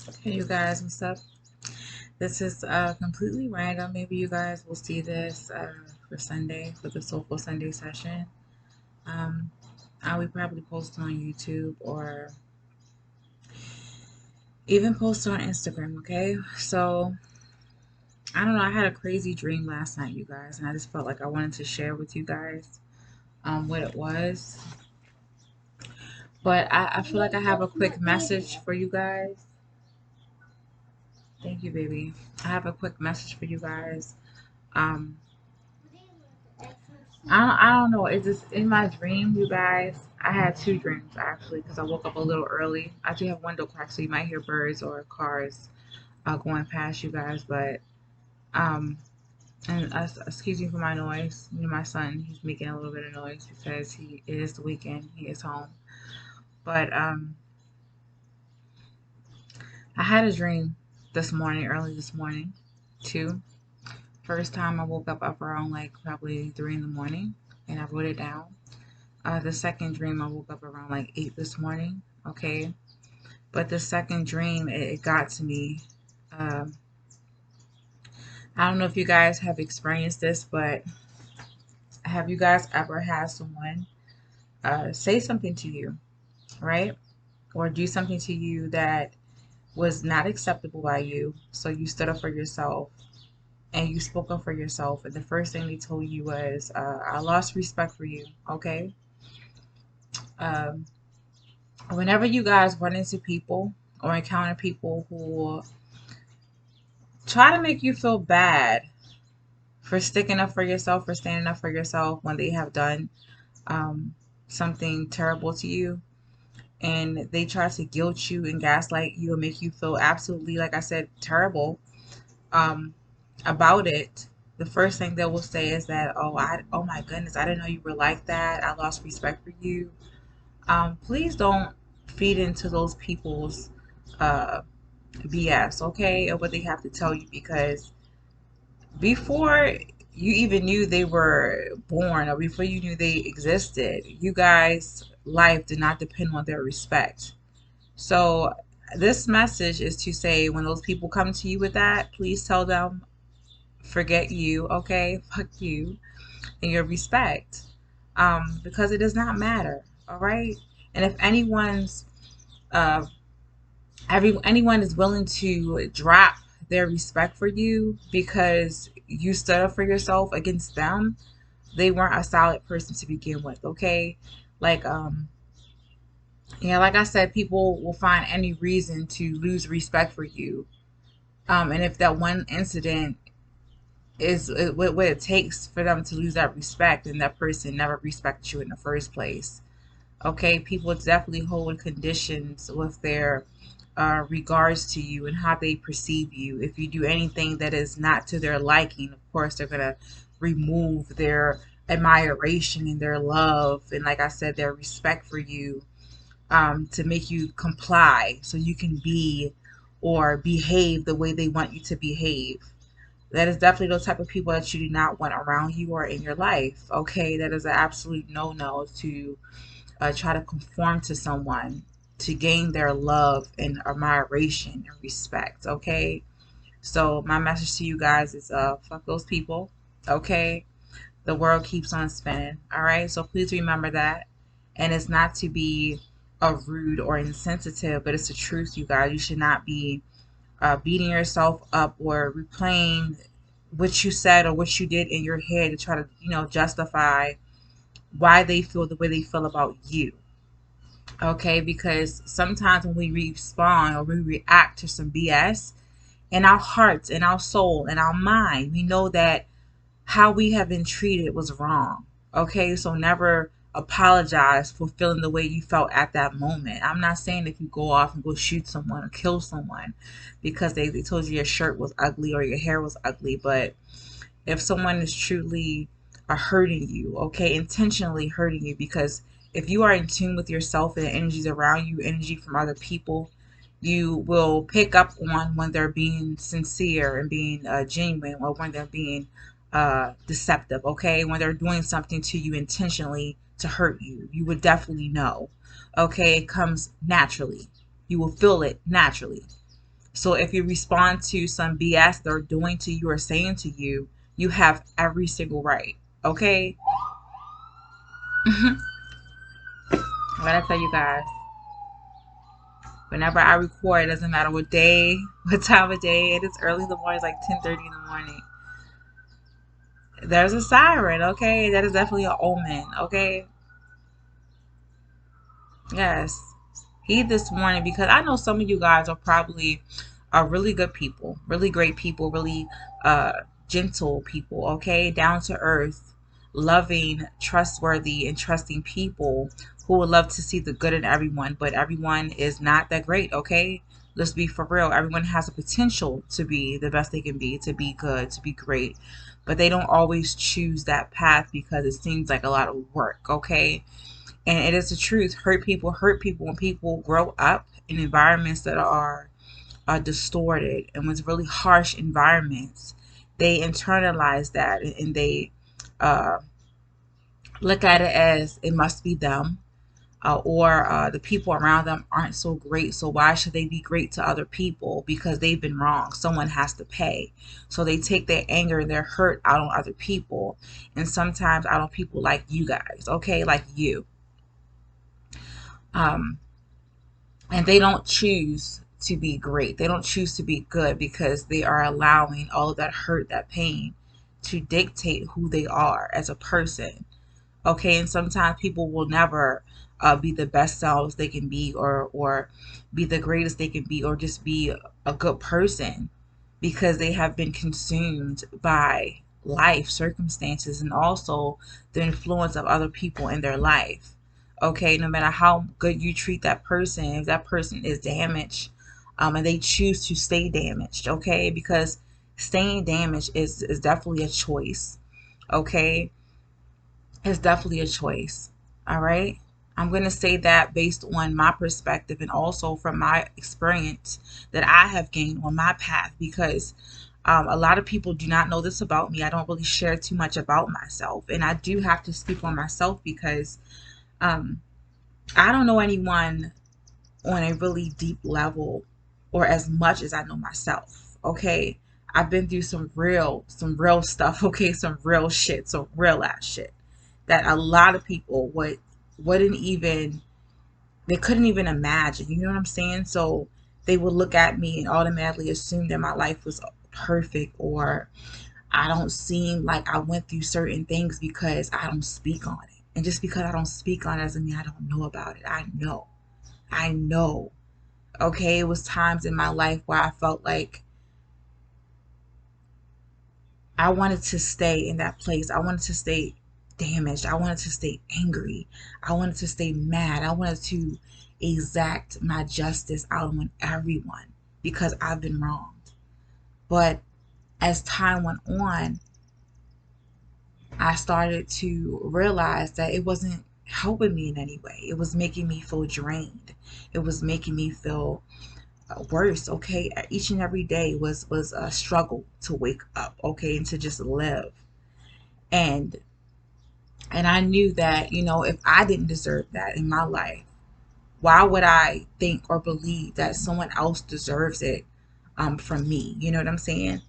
Hey you guys, what's up? This is completely random. Maybe you guys will see this for Sunday, for the Soulful Sunday session. Um, I will probably post on YouTube or even post on Instagram, okay? So, I don't know. I had a crazy dream last night, you guys, and I just felt like I wanted to share with you guys what it was. But I feel like I have a quick message for you guys. Thank you, baby. I have a quick message for you guys. Um, I don't know. It's just in my dream, you guys. I had two dreams actually because I woke up a little early. I do have window crack, so you might hear birds or cars going past you guys. But um, and excuse me for my noise. You know, my son, he's making a little bit of noise because it is the weekend. He is home. But I had a dream this morning, early this morning, too. First time I woke up around like probably 3 in the morning, and I wrote it down. The second dream, I woke up around like 8 this morning. Okay. But the second dream, it got to me. Um, I don't know if you guys have experienced this, but have you guys ever had someone say something to you, right? Or do something to you that was not acceptable by you? So you stood up for yourself and you spoke up for yourself. And the first thing they told you was, I lost respect for you. Okay. Um, Whenever you guys run into people or encounter people who try to make you feel bad for sticking up for yourself, for standing up for yourself when they have done um, something terrible to you, and they try to guilt you and gaslight you and make you feel absolutely, like I said, terrible um, about it. The first thing they will say is that, oh my goodness, I didn't know you were like that. I lost respect for you. Please don't feed into those people's uh, BS, okay, or what they have to tell you, because before you even knew they were born or before you knew they existed, you guys' life did not depend on their respect. So this message is to say, when those people come to you with that, please tell them, forget you, okay? Fuck you and your respect. Because it does not matter, all right? And if uh, anyone is willing to drop their respect for you because you stood up for yourself against them, they weren't a solid person to begin with, okay? Like yeah, like I said, people will find any reason to lose respect for you. And if that one incident is what it takes for them to lose that respect, and that person never respected you in the first place. Okay, people definitely hold conditions with their regards to you and how they perceive you. If you do anything that is not to their liking, of course, they're going to remove their admiration and their love, and like I said, their respect for you, to make you comply so you can be or behave the way they want you to behave. That is definitely the type of people that you do not want around you or in your life. Okay, that is an absolute no-no to try to conform to someone to gain their love and admiration and respect. Okay, so my message to you guys is fuck those people. Okay, the world keeps on spinning. All right, so please remember that. And it's not to be rude or insensitive, but it's the truth, you guys. You should not be beating yourself up or replaying what you said or what you did in your head to try to, justify why they feel the way they feel about you. Okay, because sometimes when we respond or we react to some BS in our hearts, in our soul, in our mind, we know that how we have been treated was wrong. Okay, so never apologize for feeling the way you felt at that moment. I'm not saying if you go off and go shoot someone or kill someone because they told you your shirt was ugly or your hair was ugly, but if someone is truly hurting you, okay, intentionally hurting you, because if you are in tune with yourself and the energies around you, energy from other people, you will pick up on when they're being sincere and being genuine, or when they're being deceptive, okay? When they're doing something to you intentionally to hurt you, you would definitely know, okay? It comes naturally. You will feel it naturally. So if you respond to some BS they're doing to you or saying to you, you have every single right. Okay? What I tell you guys, whenever I record, it doesn't matter what day, what time of day, it is early in the morning, it's like 10:30 in the morning. There's a siren, okay? That is definitely an omen, okay? Yes. Heed this morning, because I know some of you guys are really good people, really great people, really uh gentle people, okay? Down to earth, loving, trustworthy, and trusting people who would love to see the good in everyone, but everyone is not that great, okay? Let's be for real. Everyone has a potential to be the best they can be, to be good, to be great, but they don't always choose that path because it seems like a lot of work, okay? And it is the truth. Hurt people when people grow up in environments that are distorted and with really harsh environments. They internalize that, and they uh, look at it as it must be them, or the people around them aren't so great. So why should they be great to other people? Because they've been wrong. Someone has to pay. So they take their anger and their hurt out on other people, and sometimes out on people like you guys, okay, like you. Um, and they don't choose to be great. They don't choose to be good because they are allowing all of that hurt, that pain, to dictate who they are as a person. Okay, and sometimes people will never be the best selves they can be, or be the greatest they can be, or just be a good person, because they have been consumed by life circumstances and also the influence of other people in their life. Okay, no matter how good you treat that person, if that person is damaged, and they choose to stay damaged, okay, because staying damaged is definitely a choice. Okay, it's definitely a choice. All right. I'm going to say that based on my perspective and also from my experience that I have gained on my path, because a lot of people do not know this about me. I don't really share too much about myself. And I do have to speak on myself because um, I don't know anyone on a really deep level or as much as I know myself. Okay. I've been through some real stuff. Okay. Some real shit, some real ass shit that a lot of people wouldn't even, they couldn't even imagine. You know what I'm saying? So they would look at me and automatically assume that my life was perfect, or I don't seem like I went through certain things because I don't speak on it. And just because I don't speak on it doesn't mean I don't know about it. I know. I know. Okay, it was times in my life where I felt like I wanted to stay in that place. I wanted to stay damaged. I wanted to stay angry. I wanted to stay mad. I wanted to exact my justice out on everyone because I've been wronged. But as time went on, I started to realize that it wasn't helping me in any way. It was making me feel drained. It was making me feel worse. Okay, each and every day was a struggle to wake up, okay, and to just live. And I knew that, if I didn't deserve that in my life, why would I think or believe that someone else deserves it from me? You know what I'm saying?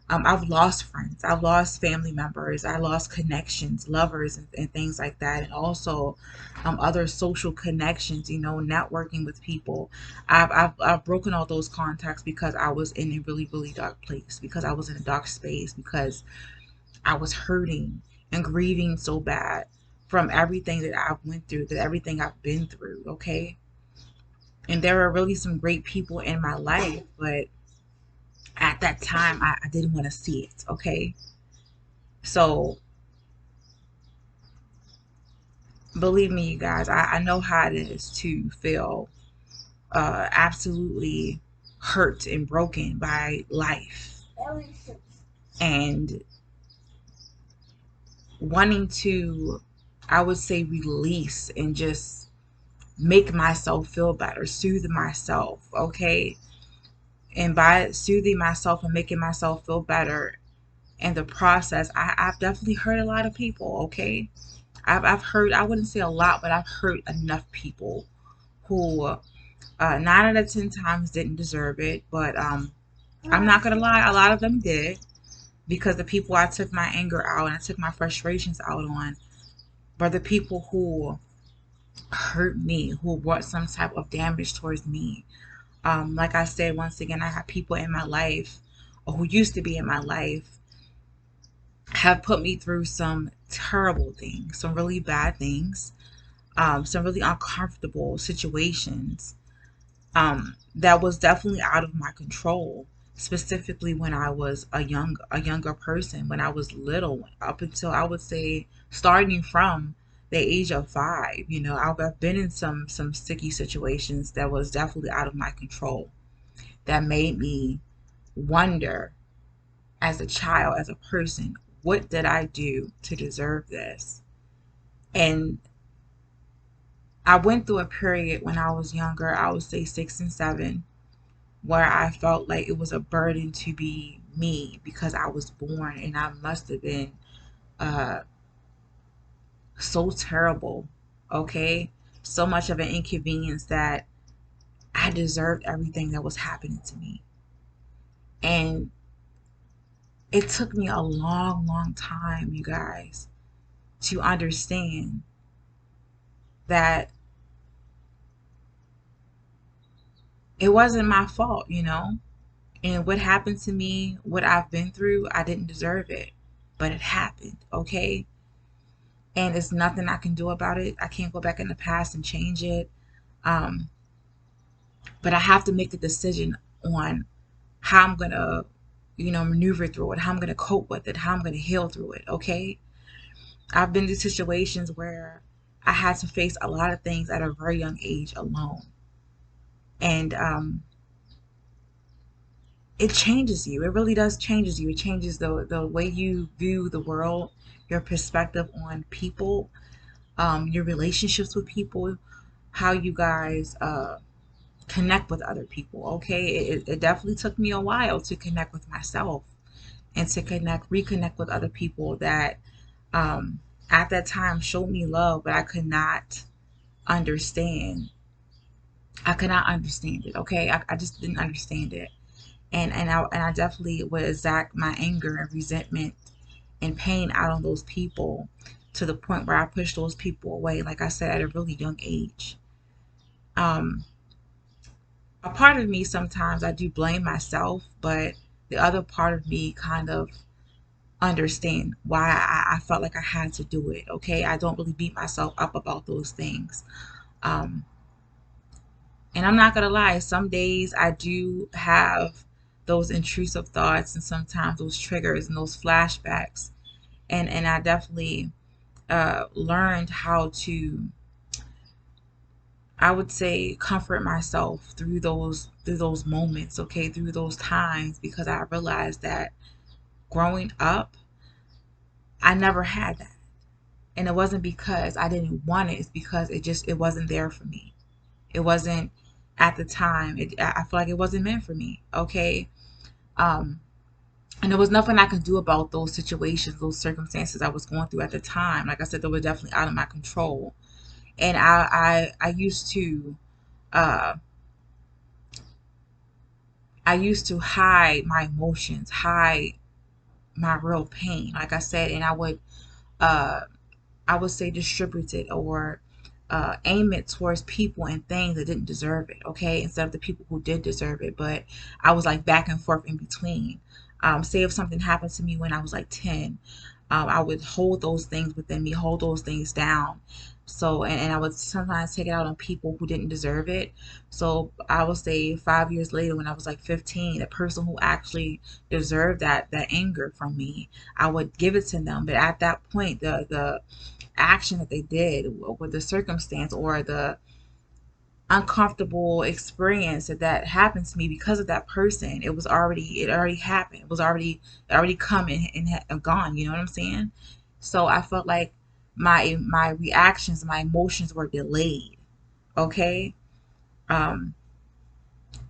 I've lost friends, I've lost family members, I lost connections, lovers, and things like that, and also other social connections. Networking with people. I've broken all those contacts because I was in a really really dark place, because I was in a dark space, because I was hurting and grieving so bad from everything that I've went through, that everything I've been through. Okay, and there were really some great people in my life, but at that time I didn't want to see it. Okay, so believe me, you guys, I know how it is to feel absolutely hurt and broken by life, and wanting to, I would say, release and just make myself feel better, soothe myself. Okay, and by soothing myself and making myself feel better in the process, I've definitely hurt a lot of people. Okay, I've hurt, I wouldn't say a lot, but I've hurt enough people who Nine out of 10 times didn't deserve it, but I'm not gonna lie, a lot of them did, because the people I took my anger out and I took my frustrations out on were the people who hurt me, who brought some type of damage towards me. Like I said, once again, I have people in my life, or who used to be in my life, have put me through some terrible things, some really bad things, some really uncomfortable situations, that was definitely out of my control. Specifically, when I was a younger person, when I was little, up until I would say starting from the age of 5. I've been in some sticky situations that was definitely out of my control. That made me wonder, as a child, as a person, what did I do to deserve this? And I went through a period when I was younger, I would say 6 and 7, where I felt like it was a burden to be me because I was born, and I must have been uh, so terrible, okay? So much of an inconvenience that I deserved everything that was happening to me. And it took me a long, long time, you guys, to understand that it wasn't my fault. And what happened to me, what I've been through, I didn't deserve it, but it happened, okay? And it's nothing I can do about it. I can't go back in the past and change it. Um, but I have to make a decision on how I'm gonna, maneuver through it, how I'm gonna cope with it, how I'm gonna heal through it, okay? I've been in situations where I had to face a lot of things at a very young age alone. And it changes you. It really does changes you. It changes the way you view the world, your perspective on people, your relationships with people, how you guys connect with other people. Okay, it definitely took me a while to connect with myself and to reconnect with other people that um, at that time showed me love, but understand. I could not understand it. Okay, I just didn't understand it, and I definitely would exact my anger and resentment and pain out on those people, to the point where I pushed those people away. Like I said, at a really young age. Um, a part of me, sometimes I do blame myself, but the other part of me kind of understand why I felt like I had to do it. Okay, I don't really beat myself up about those things. Um, and I'm not gonna lie, some days I do have those intrusive thoughts, and sometimes those triggers and those flashbacks. And I definitely learned how to, I would say, comfort myself through those moments, okay, through those times, because I realized that growing up, I never had that. And it wasn't because I didn't want it, it's because it wasn't there for me. It wasn't at the time. I feel like it wasn't meant for me, okay? Um and there was nothing I could do about those situations, those circumstances I was going through at the time. Like I said, they were definitely out of my control. And uh I used to hide my emotions, hide my real pain, like I said, and uh I would say distribute it, or aim it towards people and things that didn't deserve it, okay, instead of the people who did deserve it. But I was like back and forth in between. Say if something happened to me when I was like 10, I would hold those things within me, hold those things down. So, and I would sometimes take it out on people who didn't deserve it. So I would say 5 years later, when I was like 15, the person who actually deserved that anger from me, I would give it to them. But at that point, the action that they did, or the circumstance, or the uncomfortable experience that happened to me because of that person, it already happened. It already come and gone. You know what I'm saying? So I felt like my reactions, my emotions were delayed. Okay. Um,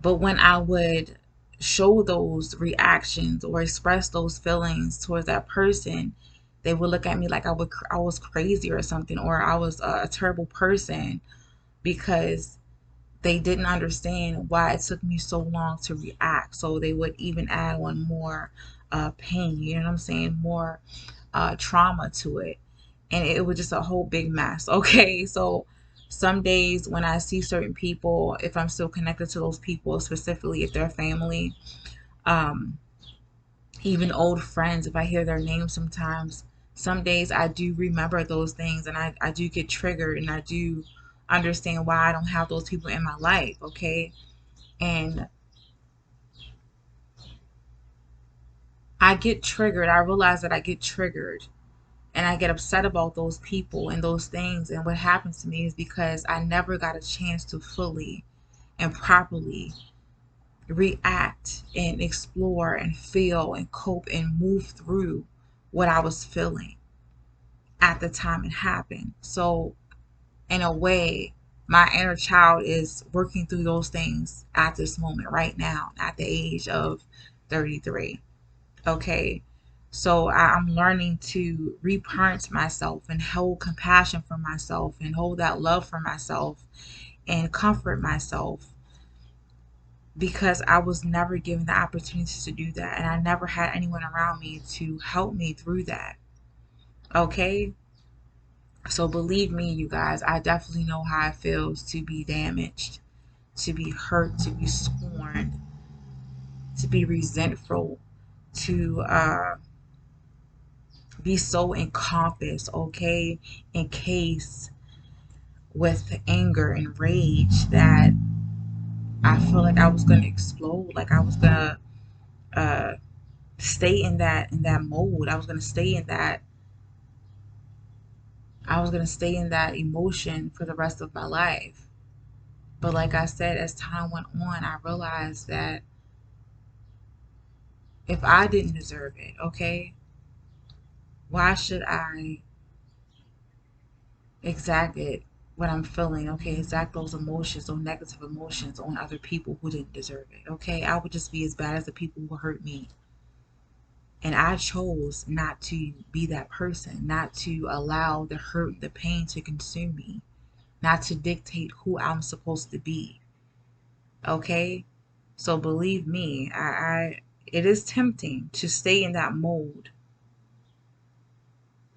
but when I would show those reactions or express those feelings towards that person, they would look at me like I was crazy or something, or I was a terrible person, because they didn't understand why it took me so long to react. So they would even add on more pain, you know what I'm saying? More trauma to it. And it was just a whole big mess. Okay. So some days when I see certain people, if I'm still connected to those people, specifically if they're family, um, even old friends, if I hear their names sometimes, some days I do remember those things and I do get triggered and I do understand why I don't have those people in my life, okay? And I get triggered. I realize that I get triggered and I get upset about those people and those things. And what happens to me is because I never got a chance to fully and properly react and explore and feel and cope and move through what I was feeling at the time it happened. So, in a way, my inner child is working through those things at this moment right now, at the age of 33. Okay. So I'm learning to reparent myself and hold compassion for myself and hold that love for myself and comfort myself because I was never given the opportunity to do that. And I never had anyone around me to help me through that. Okay. So believe me, you guys, I definitely know how it feels to be damaged, to be hurt, to be scorned, to be resentful, to be so encompassed, okay, encased with anger and rage that I feel like I was gonna explode, like I was gonna uh, stay in that mode. I was gonna stay in that emotion for the rest of my life. But like I said, as time went on, I realized that if I didn't deserve it, okay, why should I exact it, what I'm feeling, okay, exact those emotions, those negative emotions on other people who didn't deserve it, okay? I would just be as bad as the people who hurt me. And I chose not to be that person, not to allow the hurt, the pain to consume me, not to dictate who I'm supposed to be, okay? So believe me, it is tempting to stay in that mode,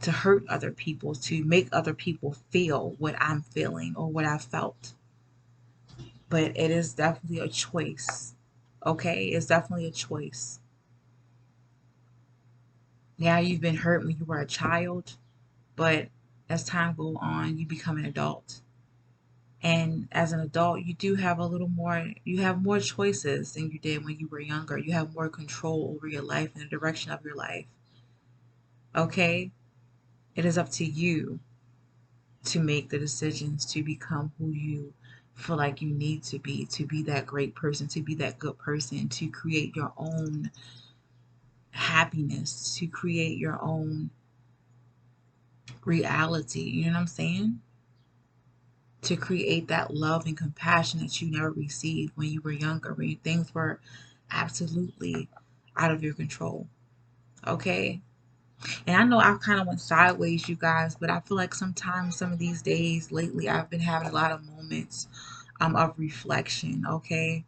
to hurt other people, to make other people feel what I'm feeling or what I felt. But it is definitely a choice. Okay? It's definitely a choice. Yeah, you've been hurt when you were a child, but as time goes on, you become an adult. And as an adult, you do have a little more, you have more choices than you did when you were younger. You have more control over your life and the direction of your life. Okay? It is up to you to make the decisions to become who you feel like you need to be that great person, to be that good person, to create your own happiness, to create your own reality. You know what I'm saying? To create that love and compassion that you never received when you were younger, when things were absolutely out of your control. Okay? And I know I kind of went sideways, you guys, but I feel like sometimes, some of these days lately, I've been having a lot of moments of reflection, okay?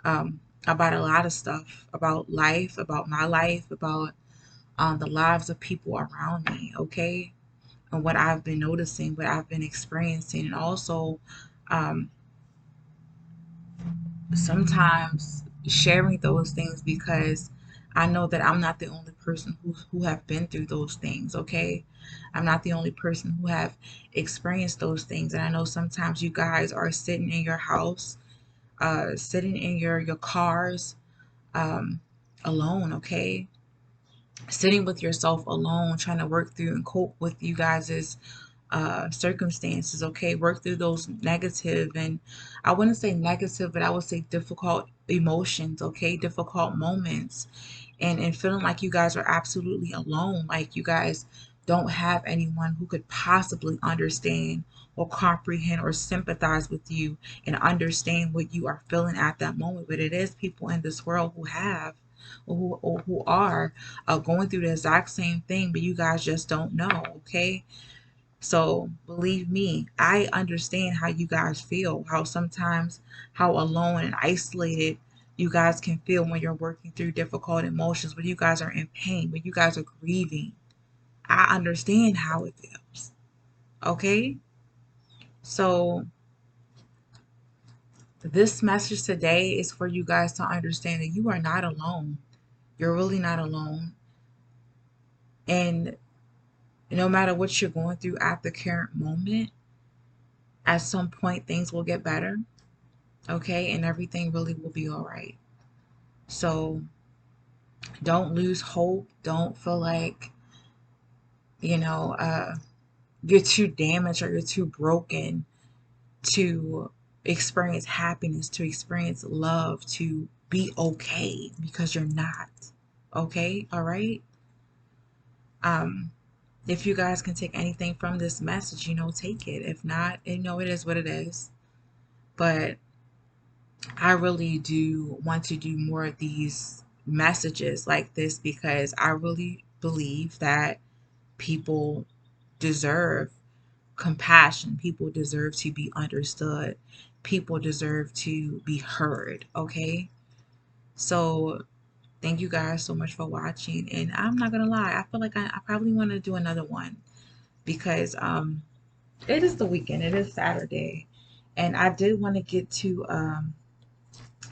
About a lot of stuff, about life, about my life, about the lives of people around me, okay? And what I've been noticing, what I've been experiencing, and also um, sometimes sharing those things because I know that I'm not the only person who have been through those things, okay? I'm not the only person who have experienced those things. And I know sometimes you guys are sitting in your house, sitting in your cars, um, alone, okay? Sitting with yourself alone, trying to work through and cope with you guys' circumstances, okay? Work through those negative, and I wouldn't say negative, but I would say difficult emotions, okay? Difficult moments, and feeling like you guys are absolutely alone, like you guys don't have anyone who could possibly understand or comprehend or sympathize with you and understand what you are feeling at that moment. But it is people in this world who have or who are going through the exact same thing, but you guys just don't know, okay? So believe me, I understand how you guys feel, how sometimes how alone and isolated you guys can feel when you're working through difficult emotions, when you guys are in pain, when you guys are grieving. I understand how it feels. Okay? So this message today is for you guys to understand that you are not alone. You're really not alone. And no matter what you're going through at the current moment, at some point things will get better. Okay? And everything really will be all right. So don't lose hope. Don't feel like, you know, you're too damaged or you're too broken to experience happiness, to experience love, to be okay, because you're not. Okay? All right? Um, if you guys can take anything from this message, take it. If not, it is what it is. But I really do want to do more of these messages like this because I really believe that people deserve compassion. People deserve to be understood. People deserve to be heard. Okay? So thank you guys so much for watching. And I'm not gonna lie, I feel like I probably want to do another one because it is the weekend. It is Saturday. And I did want to get to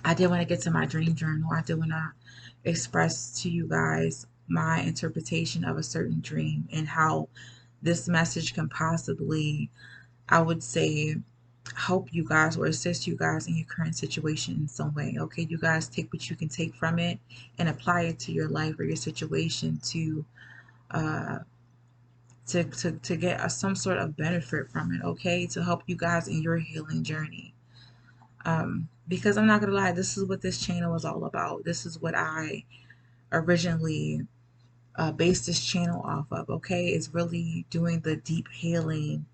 my dream journal. I did want to express to you guys my interpretation of a certain dream and how this message can possibly, I would say, help you guys or assist you guys in your current situation in some way. Okay, you guys take what you can take from it and apply it to your life or your situation uh, to get some sort of benefit from it. Okay, to help you guys in your healing journey. Because I'm not gonna lie, this is what this channel is all about. This is what I originally based this channel off of. Okay, it's really doing the deep healing,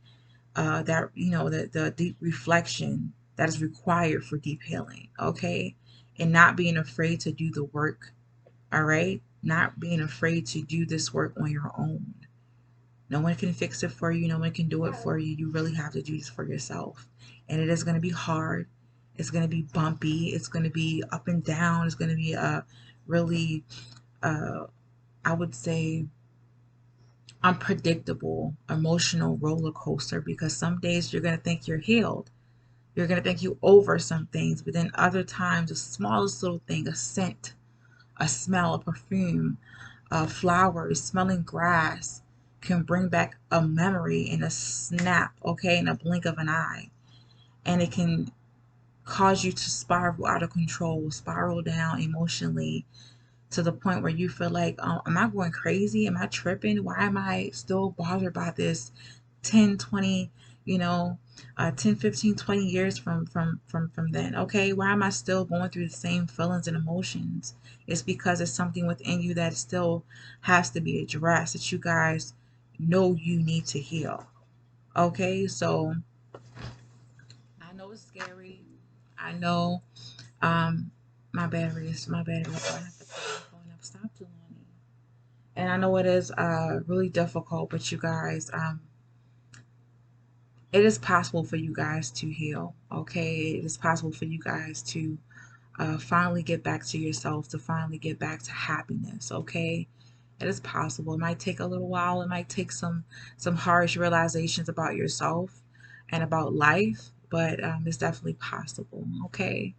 that the deep reflection that is required for deep healing. Okay, and not being afraid to do the work. All right, not being afraid to do this work on your own. No one can fix it for you. No one can do it for you. You really have to do this for yourself. And it is going to be hard. It's going to be bumpy. It's going to be up and down. It's going to be a really, I would say, unpredictable emotional roller coaster because some days you're going to think you're healed. You're going to think you over some things. But then other times, the smallest little thing, a scent, a smell, a perfume, flowers, smelling grass can bring back a memory in a snap, okay, in a blink of an eye. And it can cause you to spiral out of control, spiral down emotionally to the point where you feel like, am I going crazy? Am I tripping? Why am I still bothered by this 10, 20, you know, 10, 15, 20 years from then? Okay, why am I still going through the same feelings and emotions? It's because it's something within you that still has to be addressed, that you guys know you need to heal. Okay, so I know it's scary. I know my battery is going. I have to put my phone up. Stop doing it. And I know it is really difficult, but you guys, it is possible for you guys to heal. Okay, it is possible for you guys to finally get back to yourself, to finally get back to happiness. Okay, it is possible. It might take a little while. It might take some harsh realizations about yourself and about life, but it's definitely possible. Okay.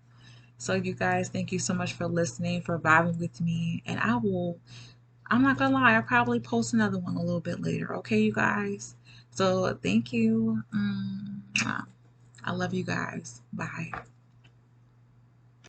So you guys, thank you so much for listening, for vibing with me. And I'm not gonna lie, I'll probably post another one a little bit later. Okay, you guys? So thank you. I love you guys. Bye.